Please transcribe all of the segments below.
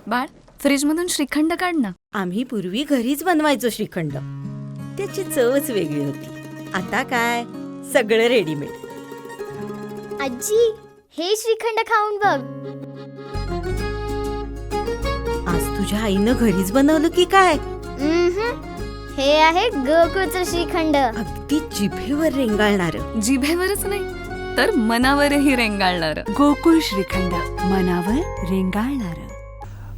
बाळ, फ्रीजमधून श्रीखंड काढ ना. आम्ही पूर्वी घरीच बनवायचो श्रीखंड. त्याची चवच वेगळी होती. आता काय सगळं रेडीमेड. आजी, हे श्रीखंड खाऊन बघ. आज तुझ्या आईनं घरीच बनवलं की काय? हे आहे गोकुळचं श्रीखंड. अगदी जिभेवर रेंगाळणार. जिभेवरच नाही तर मनावरही रेंगाळणार. गोकुळ श्रीखंड, मनावर रेंगाळणार.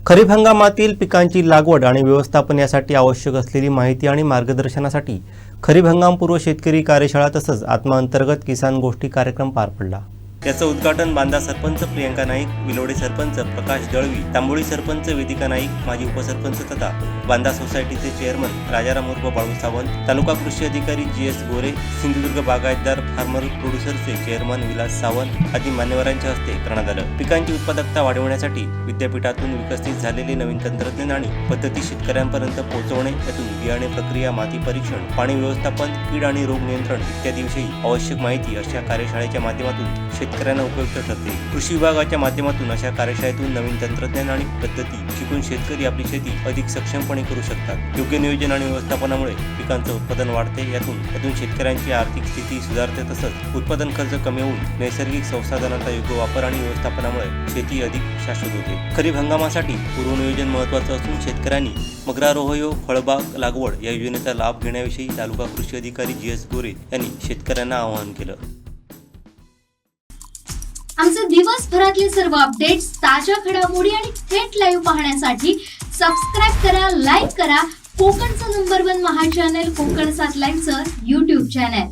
खरीप हंगामातील पिकांची लागवड आणि व्यवस्थापन यासाठी आवश्यक असलेली माहिती आणि मार्गदर्शनासाठी खरीप हंगामपूर्व शेतकरी कार्यशाळा तसंच आत्मा अंतर्गत किसान गोष्टी कार्यक्रम पार पडला. त्याचं उद्घाटन बांदा सरपंच प्रियंका नाईक, विलोडे सरपंच प्रकाश दळवी, तांबोळी सरपंच वेदिका नाईक, माजी उपसरपंच तथा बांदा सोसायटीचे चेअरमन राजाराम उर्फ बाळू सावंत, तालुका कृषी अधिकारी GS गोरे, सिंधुदुर्ग बागायतदार फार्मर प्रोड्युसरचे चेअरमन विलास सावंत आदी मान्यवरांच्या हस्ते करण्यात आलं. पिकांची उत्पादकता वाढवण्यासाठी विद्यापीठातून विकसित झालेले नवीन तंत्रज्ञान आणि पद्धती शेतकऱ्यांपर्यंत पोहोचवणे, यातून बियाणे प्रक्रिया, माती परीक्षण, पाणी व्यवस्थापन, कीड आणि रोग नियंत्रण इत्यादीविषयी आवश्यक माहिती अशा कार्यशाळेच्या माध्यमातून शेतकऱ्यांना उपयुक्त ठरते. कृषी विभागाच्या माध्यमातून अशा कार्यशाळेतून नवीन तंत्रज्ञान आणि पद्धती शिकून शेतकरी आपली शेती अधिक सक्षमपणे करू शकतात. योग्य नियोजन आणि व्यवस्थापनामुळे पिकांचं उत्पादन वाढते. यातून शेतकऱ्यांची आर्थिक स्थिती सुधारते. तसंच उत्पादन खर्च कमी होऊन नैसर्गिक संसाधनांचा योग्य वापर आणि व्यवस्थापनामुळे शेती अधिक शाश्वत होते. खरीप हंगामासाठी पूर्वनियोजन महत्त्वाचं असून शेतकऱ्यांनी मगरा रोहयो फळबाग लागवड या योजनेचा लाभ घेण्याविषयी तालुका कृषी अधिकारी GS गोरे यांनी शेतकऱ्यांना आवाहन केलं. आमचे दिवसभरातले सर्व अपडेट्स, ताज्या घडामोडी आणि थेट लाईव्ह पाहण्यासाठी सबस्क्राईब करा, लाईक करा कोकणचं नंबर 1 महा चॅनल कोकण 7 लाईव्हचं YouTube चॅनल.